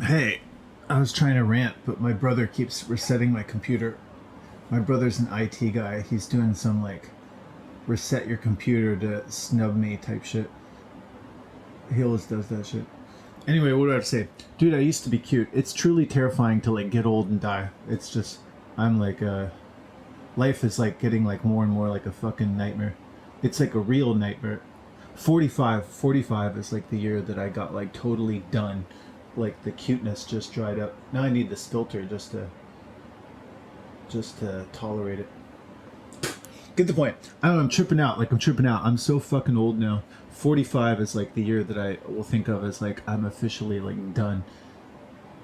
Hey, I was trying to rant, but my brother keeps resetting my computer. My brother's an IT guy. He's doing some like reset your computer to snub me type shit. He always does that shit. Anyway, what do I have to say? Dude, I used to be cute. It's truly terrifying to like get old and die. It's just, I'm like, life is like getting like more and more like a fucking nightmare. It's like a real nightmare. 45 is like the year that I got like totally done. Like the cuteness just dried up. Now I need this filter just to tolerate it. Get the point. I don't know, I'm tripping out. Like I'm tripping out. I'm so fucking old now. 45 is like the year that I will think of as like I'm officially like done.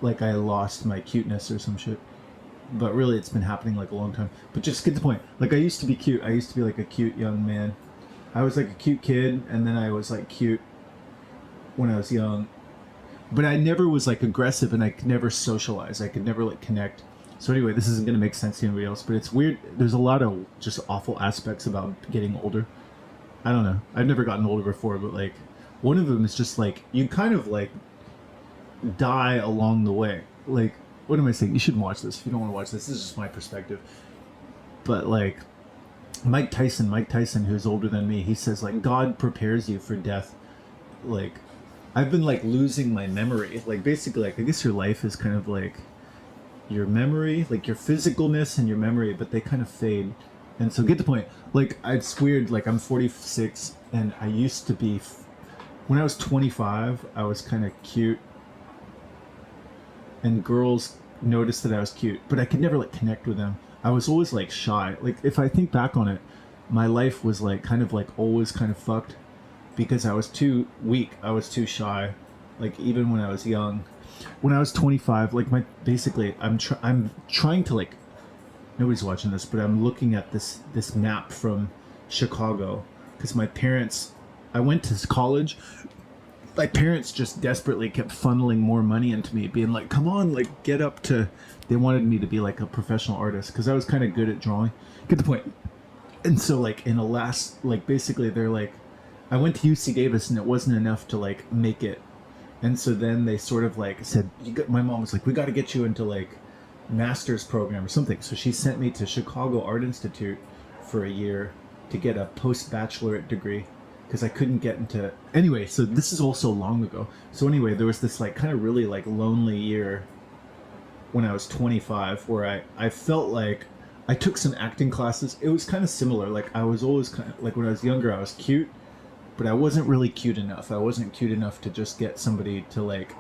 Like I lost my cuteness or some shit. But really it's been happening like a long time. But just get the point. Like I used to be cute. I used to be like a cute young man. I was like a cute kid and then I was like cute when I was young. But I never was like aggressive and I could never socialize. I could never like connect. So anyway, this isn't going to make sense to anybody else, but it's weird. There's a lot of just awful aspects about getting older. I don't know. I've never gotten older before, but like one of them is just like you kind of like die along the way. Like what am I saying? You shouldn't watch this if you don't want to watch this. This is just my perspective. But like Mike Tyson, who's older than me, he says like God prepares you for death. Like I've been like losing my memory. Like basically, like I guess your life is kind of like your memory, like your physicalness and your memory, but they kind of fade. And so get the point. Like it's weird. Like I'm 46, and I used to be. When I was 25, I was kind of cute, and girls noticed that I was cute, but I could never like connect with them. I was always like shy. Like if I think back on it, my life was like kind of like always kind of fucked because I was too weak. I was too shy. Like even when I was young, when I was 25, like my basically I'm trying to like nobody's watching this, but I'm looking at this map from Chicago because my parents I went to college. My parents just desperately kept funneling more money into me, being like, "Come on, like get up to." They wanted me to be like a professional artist because I was kind of good at drawing. Get the point. And so like in a last like basically they're like, I went to UC Davis and it wasn't enough to like make it. And so then they sort of like said, my mom was like, we got to get you into like master's program or something. So she sent me to Chicago Art Institute for a year to get a post-bachelorate degree because I couldn't get into. Anyway, so this is also long ago. So anyway, there was this like kind of really like lonely year when I was 25 where I felt like I took some acting classes. It was kind of similar. Like I was always kind of like when I was younger, I was cute, but I wasn't really cute enough. I wasn't cute enough to just get somebody to like,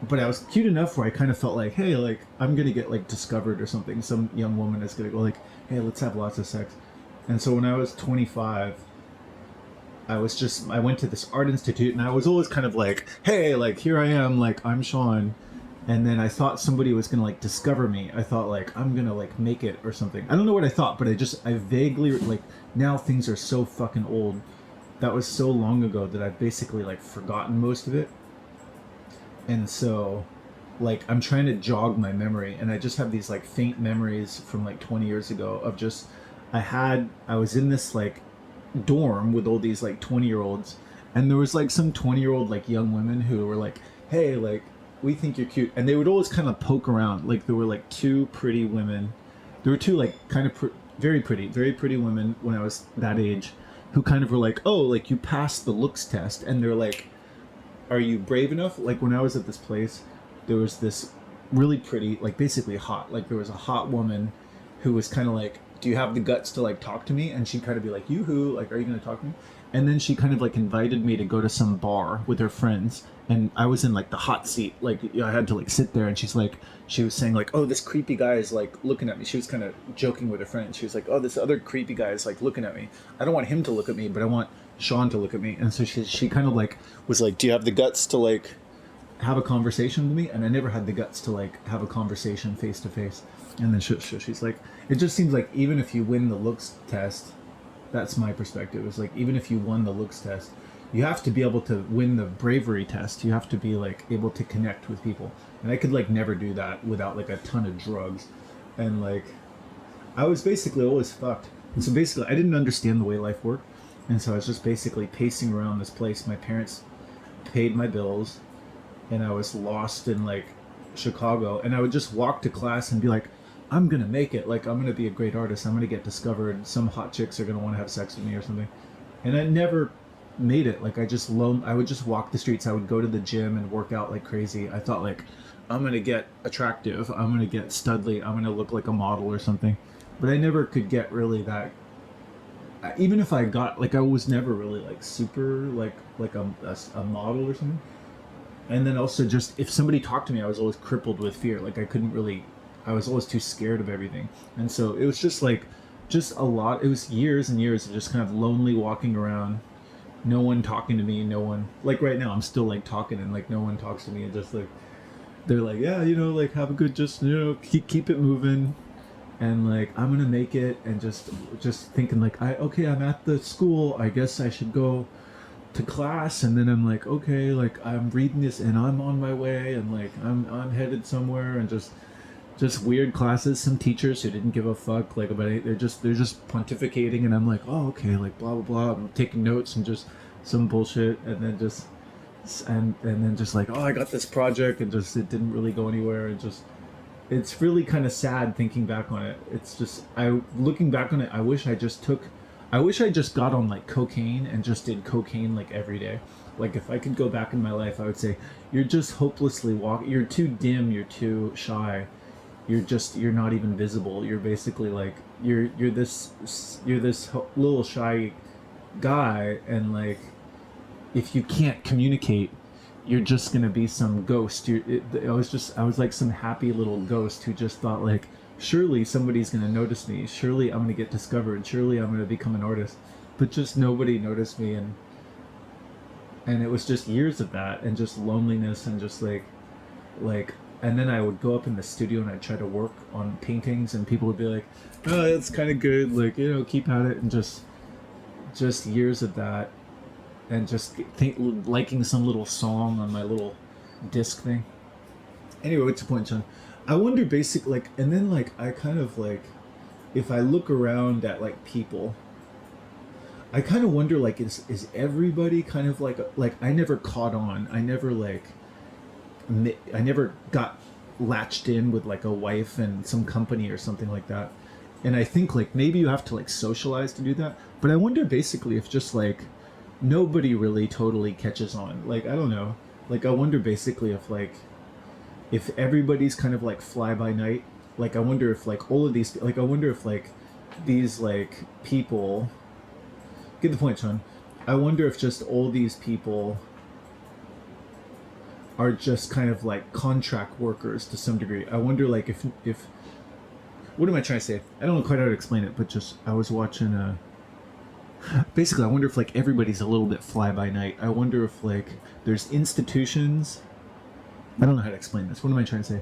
but I was cute enough where I kind of felt like, hey, like I'm gonna get like discovered or something. Some young woman is gonna go like, hey, let's have lots of sex. And so when I was 25, I went to this art institute and I was always kind of like, hey, like here I am, like I'm Sean. And then I thought somebody was gonna like discover me. I thought like I'm gonna like make it or something. I don't know what I thought, but I vaguely like now things are so fucking old. That was so long ago that I've basically like forgotten most of it. And so like I'm trying to jog my memory and I just have these like faint memories from like 20 years ago of just I was in this like dorm with all these like 20-year-olds and there was like some 20-year-old like young women who were like, hey, like we think you're cute, and they would always kind of poke around. Like there were like two pretty women, there were two like kind of very pretty women when I was that age who kind of were like, oh, like you passed the looks test, and they're like, are you brave enough? Like when I was at this place, there was this really pretty, like basically hot, like there was a hot woman who was kind of like, do you have the guts to like talk to me? And she'd kind of be like, yoo-hoo, like, are you going to talk to me? And then she kind of like invited me to go to some bar with her friends. And I was in like the hot seat. Like I had to like sit there, and she was saying like, oh, this creepy guy is like looking at me. She was kind of joking with her friend. She was like, oh, this other creepy guy is like looking at me. I don't want him to look at me, but I want Sean to look at me. And so she kind of like was like, do you have the guts to like have a conversation with me? And I never had the guts to like have a conversation face to face. And then she's like, it just seems like even if you win the looks test, that's my perspective. It's like even if you won the looks test, you have to be able to win the bravery test. You have to be like able to connect with people. And I could like never do that without like a ton of drugs. And like I was basically always fucked. And so basically I didn't understand the way life worked. And so I was just basically pacing around this place. My parents paid my bills and I was lost in like Chicago, and I would just walk to class and be like, I'm gonna make it. Like, I'm gonna be a great artist. I'm gonna get discovered. Some hot chicks are gonna want to have sex with me or something. And I never made it. Like, I would just walk the streets. I would go to the gym and work out like crazy. I thought like, I'm gonna get attractive. I'm gonna get studly. I'm gonna look like a model or something. But I never could get really that. Even if I got like, I was never really like super like a model or something. And then also just if somebody talked to me, I was always crippled with fear. Like I couldn't really. I was always too scared of everything, and so it was just like, just a lot. It was years and years of just kind of lonely walking around, no one talking to me, no one like right now I'm still like talking and like no one talks to me, and just like they're like, yeah, like have a good, just keep it moving, and like I'm gonna make it, and just thinking like I'm at the school, I guess I should go to class, and then I'm like, okay, like I'm reading this and I'm on my way, and like I'm headed somewhere, and just weird classes, some teachers who didn't give a fuck like about it, they're just pontificating, and I'm like, oh okay, like blah blah blah, I'm taking notes and just some bullshit, and then just and then just like, oh, I got this project, and just it didn't really go anywhere, and just it's really kind of sad thinking back on it. It's just looking back on it, I wish I just got on like cocaine and just did cocaine like every day. Like if I could go back in my life, I would say, you're just hopelessly you're too dim, you're too shy, you're not even visible. You're basically like you're this little shy guy, and like if you can't communicate, you're just gonna be some ghost. I was like some happy little ghost who just thought like, surely somebody's gonna notice me. Surely I'm gonna get discovered. Surely I'm gonna become an artist. But just nobody noticed me, and it was just years of that, and just loneliness, and just like, and then I would go up in the studio and I'd try to work on paintings, and people would be like, oh, it's kind of good, like keep at it, and just years of that, and just liking some little song on my little disc thing. Anyway, what's the point, John? I wonder basically like, and then like I kind of like, if I look around at like people, I kind of wonder like, is everybody kind of like I never caught on. I never got latched in with like a wife and some company or something like that. And I think like maybe you have to like socialize to do that. But I wonder basically if just like nobody really totally catches on. Like I don't know. Like I wonder basically if everybody's kind of like fly by night. Like I wonder if like all of these, like I wonder if like these like people get the point, Sean. I wonder if just all these people are just kind of like contract workers to some degree. I wonder like if what am I trying to say? I don't know quite how to explain it, but just I was watching basically I wonder if like everybody's a little bit fly by night. I wonder if like there's institutions. I don't know how to explain this. What am I trying to say?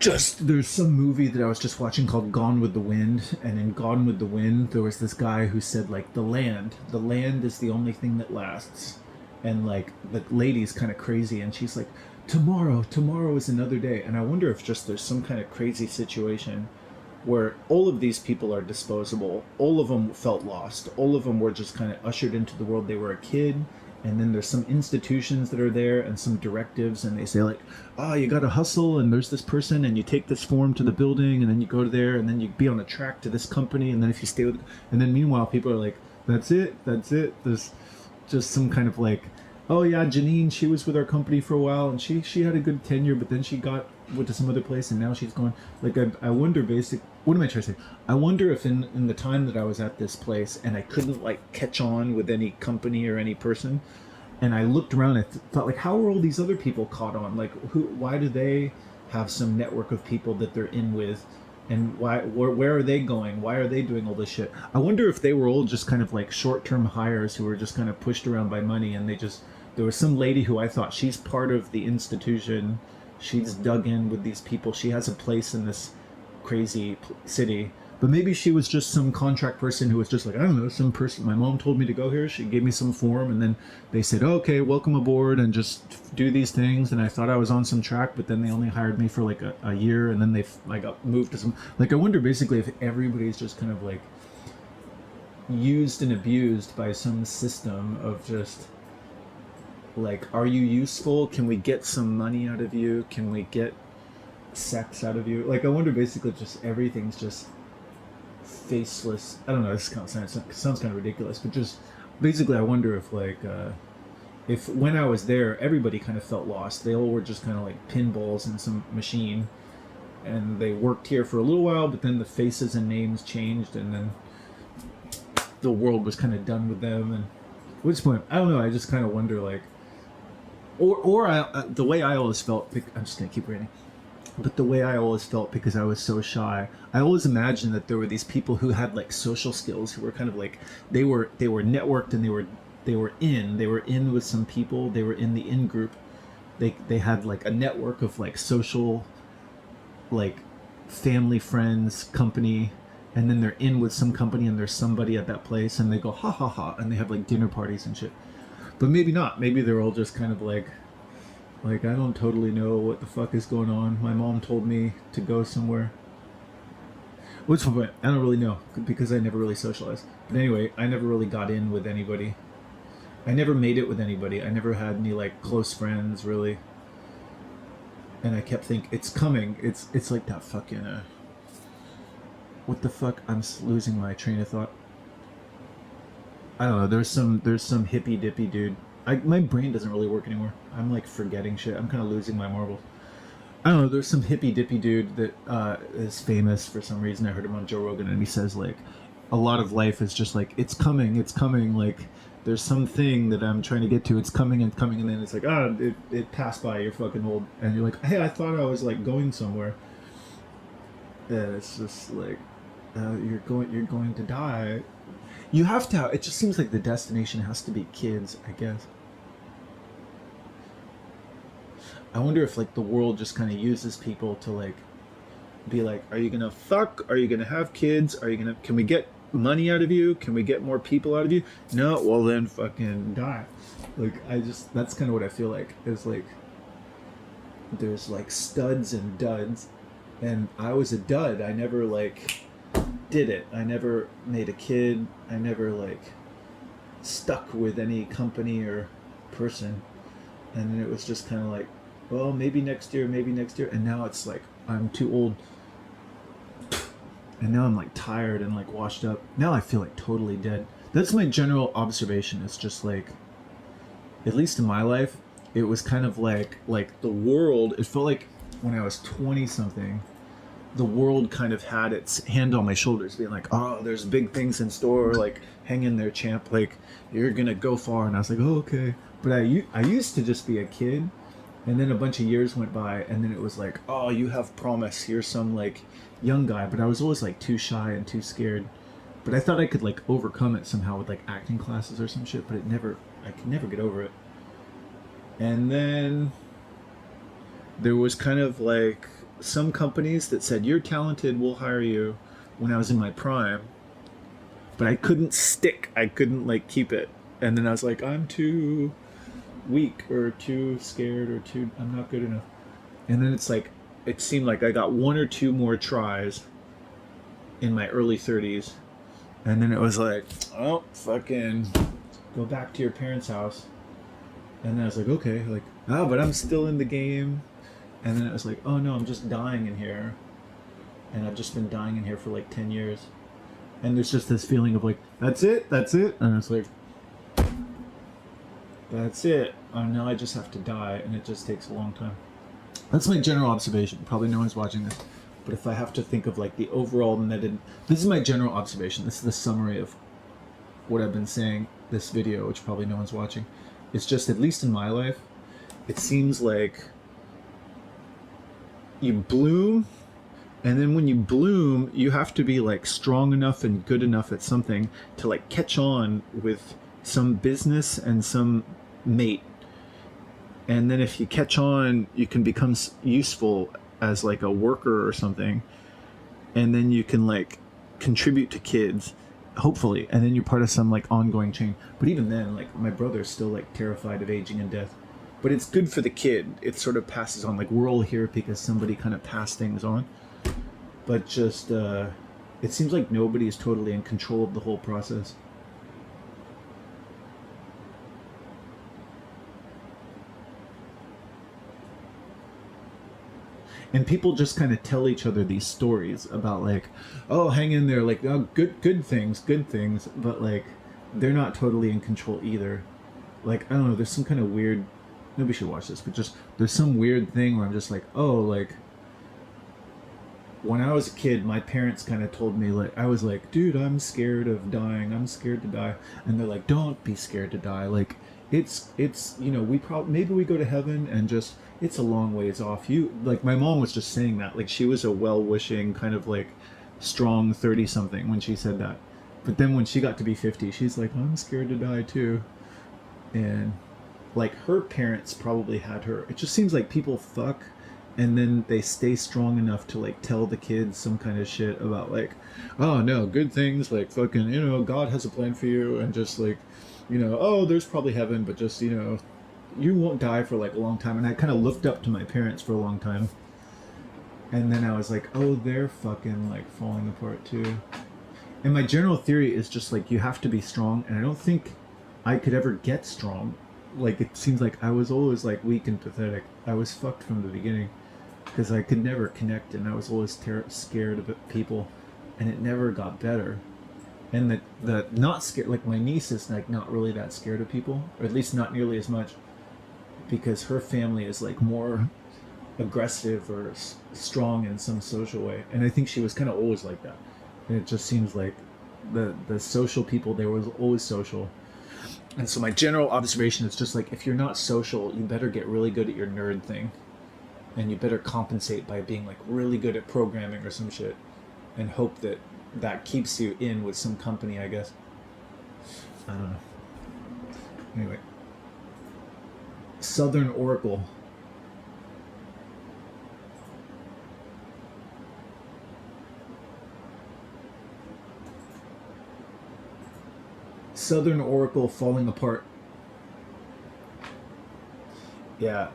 Just there's some movie that I was just watching called Gone with the Wind, and in Gone with the Wind there was this guy who said like the land is the only thing that lasts, and like the lady's kind of crazy, and she's like, tomorrow is another day. And I wonder if just there's some kind of crazy situation where all of these people are disposable, all of them felt lost, all of them were just kind of ushered into the world. They were a kid, and then there's some institutions that are there and some directives, and they say like, you gotta hustle, and there's this person, and you take this form to the building, and then you go there, and then you be on a track to this company, and then if you stay with, and then meanwhile people are like, that's it, there's just some kind of like, oh yeah, Janine, she was with our company for a while, and she had a good tenure, but then she went to some other place, and now she's gone. Like I wonder what am I trying to say? I wonder if in the time that I was at this place and I couldn't like catch on with any company or any person, and I looked around, I thought like, how are all these other people caught on? Like why do they have some network of people that they're in with? And where are they going? Why are they doing all this shit? I wonder if they were all just kind of like short-term hires who were just kind of pushed around by money, and there was some lady who I thought she's part of the institution. She's dug in with these people. She has a place in this crazy city. But maybe she was just some contract person who was just like, I don't know, some person. My mom told me to go here. She gave me some form, and then they said, oh, okay, welcome aboard, and just do these things. And I thought I was on some track, but then they only hired me for like a year, and then I got moved to some. Like I wonder basically if everybody's just kind of like used and abused by some system of just Like, are you useful? Can we get some money out of you? Can we get sex out of you? Like, I wonder basically just everything's just faceless. I don't know, this kind of sounds kind of ridiculous, but just basically I wonder if if when I was there, everybody kind of felt lost. They all were just kind of like pinballs in some machine, and they worked here for a little while, but then the faces and names changed, and then the world was kind of done with them. And at which point, I don't know. I just kind of wonder, like, the way I always felt. I'm just gonna keep reading. But the way I always felt, because I was so shy, I always imagined that there were these people who had like social skills, who were kind of like they were networked, and they were in with some people. They were in the in group. They had like a network of like social, like, family, friends, company, and then they're in with some company, and there's somebody at that place, and they go ha ha ha, and they have like dinner parties and shit. But maybe not. Maybe they're all just kind of like, I don't totally know what the fuck is going on. My mom told me to go somewhere. What's the point? I don't really know, because I never really socialized. But anyway, I never really got in with anybody. I never made it with anybody. I never had any like close friends really. And I kept thinking, it's coming. It's like that fucking what the fuck? I'm losing my train of thought. I don't know. There's some hippy dippy dude. My brain doesn't really work anymore. I'm like forgetting shit. I'm kind of losing my marbles. I don't know. There's some hippy dippy dude that is famous for some reason. I heard him on Joe Rogan, and he says like, a lot of life is just like, it's coming, it's coming. Like, there's something that I'm trying to get to. It's coming and coming, and then it's like, it passed by. You're fucking old, and you're like, hey, I thought I was like going somewhere. And it's just like, you're going to die. You have to. It just seems like the destination has to be kids, I guess. I wonder if like the world just kind of uses people to like be like, are you gonna fuck? Are you gonna have kids? Are you gonna? Can we get money out of you? Can we get more people out of you? No. Well then, fucking die. Like, that's kind of what I feel like. Is like there's like studs and duds, and I was a dud. I never like did it. I never made a kid. I never like stuck with any company or person. And then it was just kind of like, well, maybe next year, and now it's like I'm too old, and now I'm like tired and like washed up. Now I feel like totally dead. That's my general observation. It's just like, at least in my life, it was kind of like the world. It felt like when I was 20 something, the world kind of had its hand on my shoulders, being like, oh, there's big things in store, like, hang in there, champ, like, you're gonna go far. And I was like, oh, okay. But I used to just be a kid, and then a bunch of years went by, and then it was like, oh, you have promise, here's some like young guy. But I was always like too shy and too scared. But I thought I could like overcome it somehow with like acting classes or some shit, but I could never get over it. And then there was kind of like some companies that said, you're talented, we'll hire you, when I was in my prime. But I couldn't stick. I couldn't like keep it. And then I was like, I'm too weak or too scared or I'm not good enough. And then it's like, it seemed like I got one or two more tries in my early 30s. And then it was like, oh, fucking go back to your parents' house. And then I was like, okay, like, but I'm still in the game. And then it was like, oh no, I'm just dying in here. And I've just been dying in here for like 10 years. And there's just this feeling of like, that's it. And it's like, that's it. Now I just have to die, and it just takes a long time. That's my general observation. Probably no one's watching this. But if I have to think of like the overall netted, this is my general observation. This is the summary of what I've been saying this video, which probably no one's watching. It's just, at least in my life, it seems like you bloom, and then when you bloom, you have to be like strong enough and good enough at something to like catch on with some business and some mate. And then if you catch on, you can become useful as like a worker or something, and then you can like contribute to kids, hopefully, and then you're part of some like ongoing chain. But even then, like, my brother's still like terrified of aging and death. But it's good for the kid. It sort of passes on. Like, we're all here because somebody kind of passed things on. But just, it seems like nobody is totally in control of the whole process. And people just kind of tell each other these stories about like, oh, hang in there, like, oh, good things, but like they're not totally in control either. Like, I don't know, there's some kind of weird, nobody should watch this, but just there's some weird thing where I'm just like, oh, like when I was a kid, my parents kind of told me, like, I was like, dude, I'm scared of dying. I'm scared to die. And they're like, don't be scared to die. Like, it's, you know, we probably, maybe we go to heaven and just, it's a long ways off. You, like, my mom was just saying that. Like, she was a well wishing, kind of like strong 30 something when she said that. But then when she got to be 50, she's like, I'm scared to die too. And like her parents probably had her. It just seems like people fuck and then they stay strong enough to like tell the kids some kind of shit about like, oh no, good things, like fucking, you know, God has a plan for you, and just like, you know, oh, there's probably heaven, but just, you know, you won't die for like a long time. And I kind of looked up to my parents for a long time, and then I was like, oh, they're fucking like falling apart too. And my general theory is just like you have to be strong, and I don't think I could ever get strong. Like it seems like I was always like weak and pathetic. I was fucked from the beginning because I could never connect, and I was always scared of people, and it never got better. And the not scared, like my niece is like not really that scared of people, or at least not nearly as much, because her family is like more aggressive or strong in some social way, and I think she was kind of always like that. And it just seems like the social people there was always social. And so my general observation is just like if you're not social, you better get really good at your nerd thing, and you better compensate by being like really good at programming or some shit, and hope that that keeps you in with some company, I guess. I don't know. Anyway, Southern Oracle. Southern Oracle falling apart. Yeah.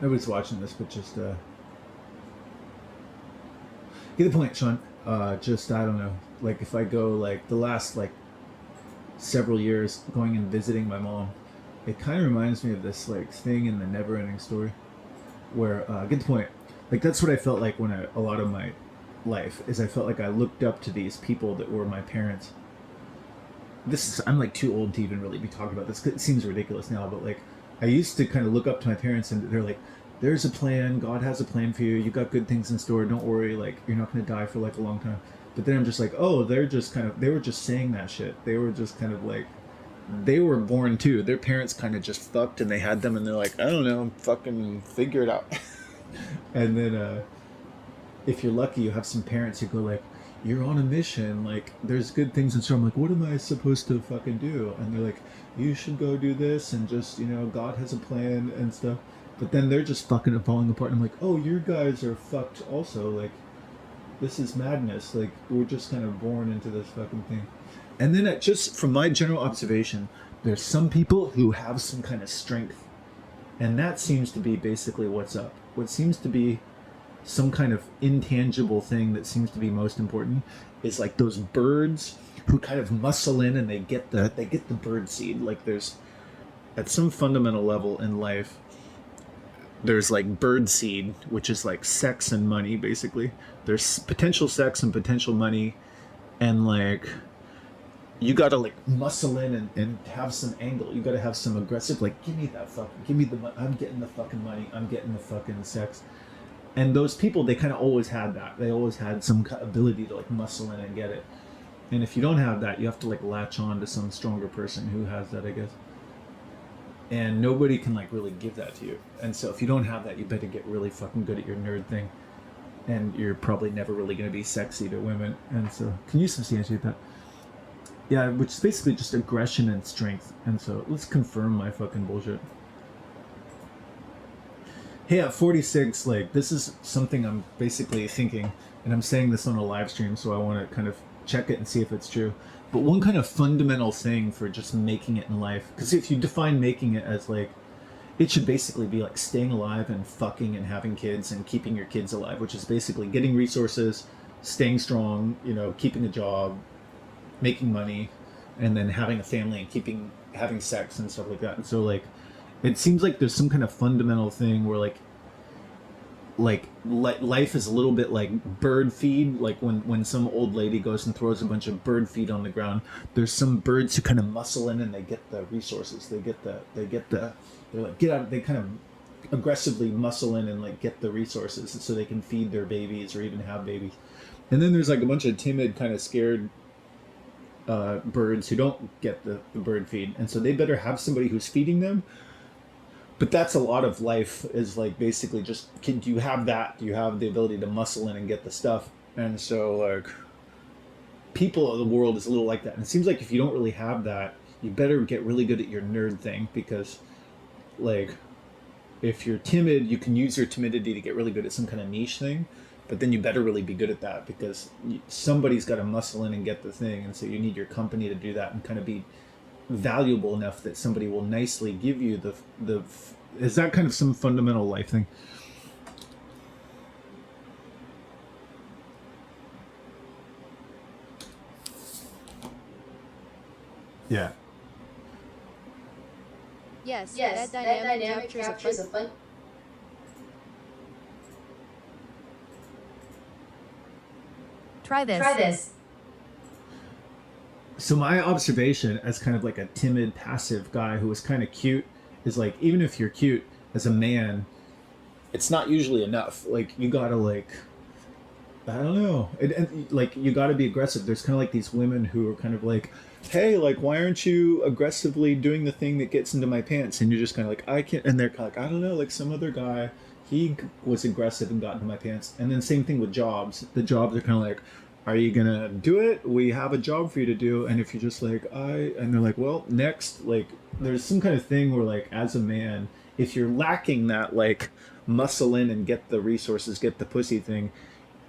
Nobody's watching this, but just get the point, Sean. Just I don't know. Like if I go like the last like several years going and visiting my mom, it kind of reminds me of this like thing in the Never-Ending Story, where get the point. Like that's what I felt like when a lot of my life is I felt like I looked up to these people that were my parents. This is, I'm like too old to even really be talking about this. It seems ridiculous now, but like I used to kind of look up to my parents, and they're like, there's a plan, God has a plan for you, you got good things in store, don't worry, like you're not going to die for like a long time. But then I'm just like, oh, they're just kind of, they were just saying that shit. They were just kind of like, they were born too, their parents kind of just fucked and they had them, and they're like, I don't know, fucking figure it out. And then if you're lucky, you have some parents who go like, you're on a mission, like there's good things in store. I'm like, what am I supposed to fucking do? And they're like, you should go do this, and just, you know, God has a plan and stuff. But then they're just fucking falling apart, and I'm like, oh, you guys are fucked also. Like this is madness. Like we're just kind of born into this fucking thing. And then just from my general observation, there's some people who have some kind of strength, and that seems to be basically what's up. What seems to be some kind of intangible thing that seems to be most important is like those birds who kind of muscle in and they get the bird seed. Like there's at some fundamental level in life, there's like bird seed, which is like sex and money basically. There's potential sex and potential money, and like you gotta like muscle in and have some angle. You gotta have some aggressive, like give me that fucking, give me the money, I'm getting the fucking money, I'm getting the fucking sex. And those people, they kind of always had that. They always had some ability to like muscle in and get it. And if you don't have that, you have to like latch on to some stronger person who has that, I guess. And nobody can like really give that to you. And so if you don't have that, you better get really fucking good at your nerd thing. And you're probably never really going to be sexy to women. And so, can you substantiate that? Yeah, which is basically just aggression and strength. And so, let's confirm my fucking bullshit. Hey, at 46, like, this is something I'm basically thinking, and I'm saying this on a live stream, so I want to kind of check it and see if it's true. But one kind of fundamental thing for just making it in life, because if you define making it as, like, it should basically be, like, staying alive and fucking and having kids and keeping your kids alive, which is basically getting resources, staying strong, you know, keeping a job, making money, and then having a family and having sex and stuff like that. And so, like, it seems like there's some kind of fundamental thing where like life is a little bit like bird feed. Like when some old lady goes and throws a bunch of bird feed on the ground, there's some birds who kind of muscle in and they get the resources. They're like get out. They kind of aggressively muscle in and like get the resources so they can feed their babies or even have babies. And then there's like a bunch of timid, kind of scared birds who don't get the bird feed, and so they better have somebody who's feeding them. But that's a lot of life, is like basically just, do you have that? Do you have the ability to muscle in and get the stuff? And so like people of the world is a little like that. And it seems like if you don't really have that, you better get really good at your nerd thing, because like if you're timid, you can use your timidity to get really good at some kind of niche thing, but then you better really be good at that, because somebody's got to muscle in and get the thing, and so you need your company to do that and kind of be valuable enough that somebody will nicely give you the is that kind of some fundamental life thing? Yeah. Yes, Yes, that that dynamic dynamic captures a captures fun. a fun. Try this. Try this. So my observation as kind of like a timid, passive guy who was kind of cute is like, even if you're cute as a man, it's not usually enough. Like you gotta like, I don't know, and like you gotta be aggressive. There's kind of like these women who are kind of like, hey, like why aren't you aggressively doing the thing that gets into my pants? And you're just kind of like, I can't. And they're kind of like, I don't know, like some other guy, he was aggressive and got into my pants. And then same thing with jobs. The jobs are kind of like, are you gonna do it? We have a job for you to do. And if you're just like, and they're like, well, next. Like there's some kind of thing where like as a man, if you're lacking that like muscle in and get the resources, get the pussy thing,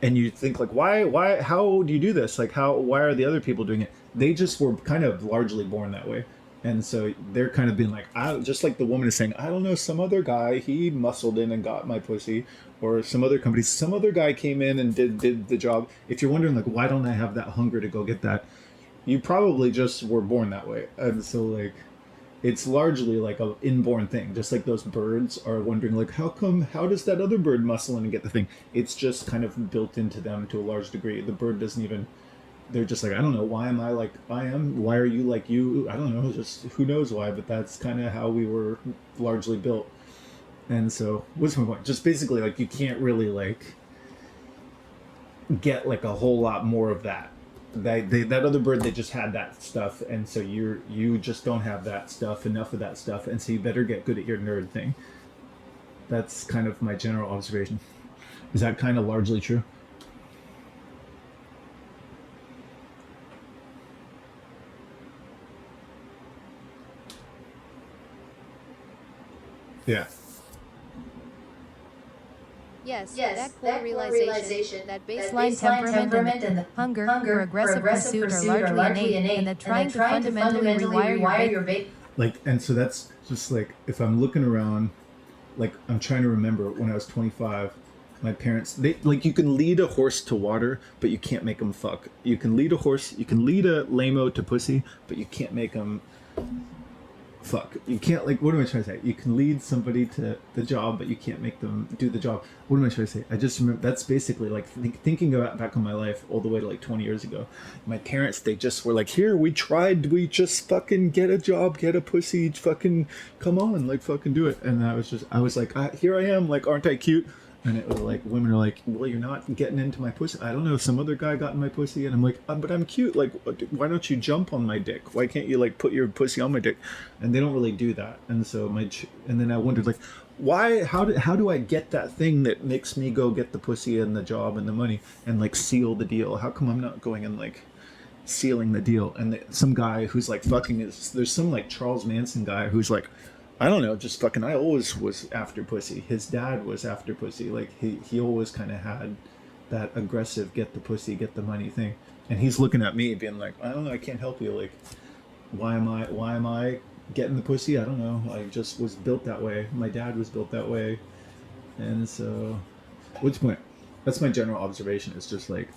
and you think like, why how do you do this? Like why are the other people doing it? They just were kind of largely born that way. And so they're kind of being like, just like the woman is saying, I don't know, some other guy, he muscled in and got my pussy, or some other company, some other guy came in and did the job. If you're wondering like, why don't I have that hunger to go get that? You probably just were born that way. And so like, it's largely like a inborn thing, just like those birds are wondering like, how does that other bird muscle in and get the thing? It's just kind of built into them to a large degree. The bird doesn't even, they're just like, I don't know, why am I like I am, why are you like you, I don't know, just who knows why, but that's kind of how we were largely built. And so what's my point? Just basically like you can't really like get like a whole lot more of that. That other bird, they just had that stuff, and so you just don't have that stuff, enough of that stuff, and so you better get good at your nerd thing. That's kind of my general observation. Is that kind of largely true? Yeah. Yes, Yes, that core that core realization, realization, that that baseline temperament and the and the hunger for hunger for aggressive aggressive pursuit are largely innate, and that trying to fundamentally rewire your rewire base. your base. Like, and so that's just like, if I'm looking around, like I'm trying to remember when I was 25, my parents, they like, you can lead a horse to water, but you can't make them fuck. You can lead a horse, you can lead a lamo to pussy, but you can't make them fuck. You can't, like, what am I trying to say? You can lead somebody to the job, but you can't make them do the job. What am I trying to say? I just remember, that's basically like thinking about back on my life all the way to like 20 years ago. My parents, they just were like, here, we just fucking get a job, get a pussy, fucking come on, like fucking do it. And I was like, here I am, like, aren't I cute? And it was like, women are like, well, you're not getting into my pussy. I don't know, some other guy got in my pussy. And I'm like, but I'm cute. Like, why don't you jump on my dick? Why can't you, like, put your pussy on my dick? And they don't really do that. And so and then I wondered, like, how do I get that thing that makes me go get the pussy and the job and the money and, like, seal the deal? How come I'm not going and, like, sealing the deal? And some guy who's, like, there's some, like, Charles Manson guy who's, like, I don't know, just fucking, I always was after pussy. His dad was after pussy. Like, he always kind of had that aggressive, get the pussy, get the money thing. And he's looking at me being like, I don't know, I can't help you. Like, why am I getting the pussy? I don't know. I just was built that way. My dad was built that way. And so, what's the point? That's my general observation. It's just like,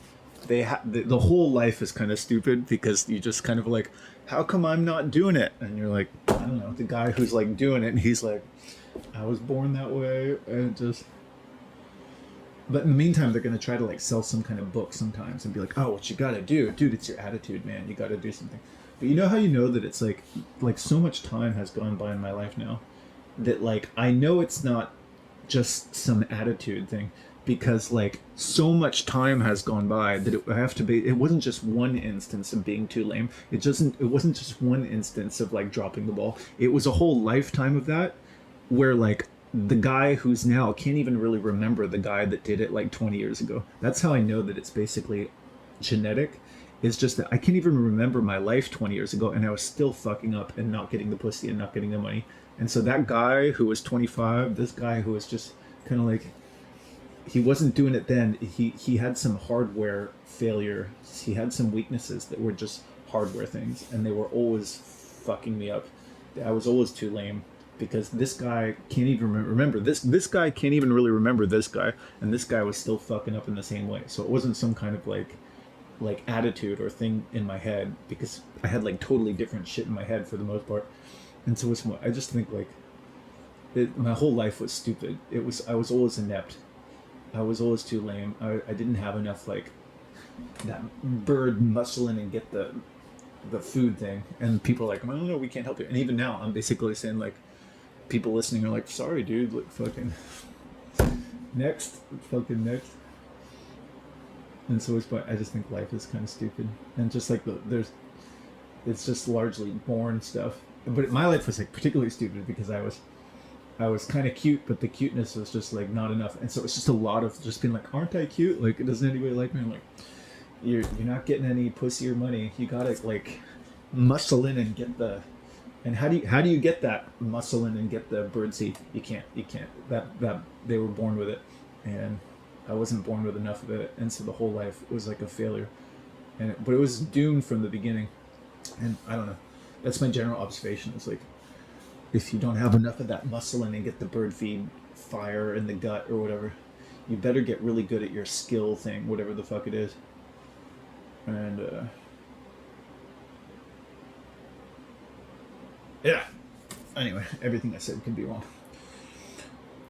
the whole life is kind of stupid, because you just kind of like, how come I'm not doing it? And you're like, I don't know, the guy who's like doing it, and he's like, I was born that way, and just But in the meantime, they're gonna try to like sell some kind of book sometimes and be like, "Oh, what you gotta do, dude? It's your attitude, man. You gotta do something." But you know how you know that it's like so much time has gone by in my life now that like I know it's not just some attitude thing because like so much time has gone by that I have to be. It wasn't just one instance of being too lame. It wasn't just one instance of like dropping the ball. It was a whole lifetime of that where like the guy who's now can't even really remember the guy that did it like 20 years ago. That's how I know that it's basically genetic. It's just that I can't even remember my life 20 years ago and I was still fucking up and not getting the pussy and not getting the money. And so that guy who was 25, this guy who was just kind of like he wasn't doing it then. He had some hardware failure. He had some weaknesses that were just hardware things, and they were always fucking me up. I was always too lame because this guy can't even remember this guy can't even really remember this guy, and this guy was still fucking up in the same way. So it wasn't some kind of like attitude or thing in my head because I had like totally different shit in my head for the most part. And so it's more, I just think like my whole life was stupid. I was always inept. I was always too lame. I didn't have enough like that bird muscle in and get the food thing. And people are like, well, no, we can't help you. And even now, I'm basically saying like, people listening are like, sorry, dude, like fucking next, fucking next. And so it's, but I just think life is kind of stupid, and just like it's just largely born stuff. But my life was like particularly stupid because I was kind of cute, but the cuteness was just like not enough, and so it's just a lot of just being like, "Aren't I cute? Like, doesn't anybody like me?" I'm like, you're not getting any pussy or money. You gotta like muscle in and get the. And how do you get that muscle in and get the birdseed? You can't. That they were born with it, and I wasn't born with enough of it, and so the whole life was like a failure, but it was doomed from the beginning, and I don't know. That's my general observation. Is like if you don't have enough of that muscle in and get the bird feed fire in the gut or whatever, you better get really good at your skill thing, whatever the fuck it is. And yeah. Anyway, everything I said could be wrong.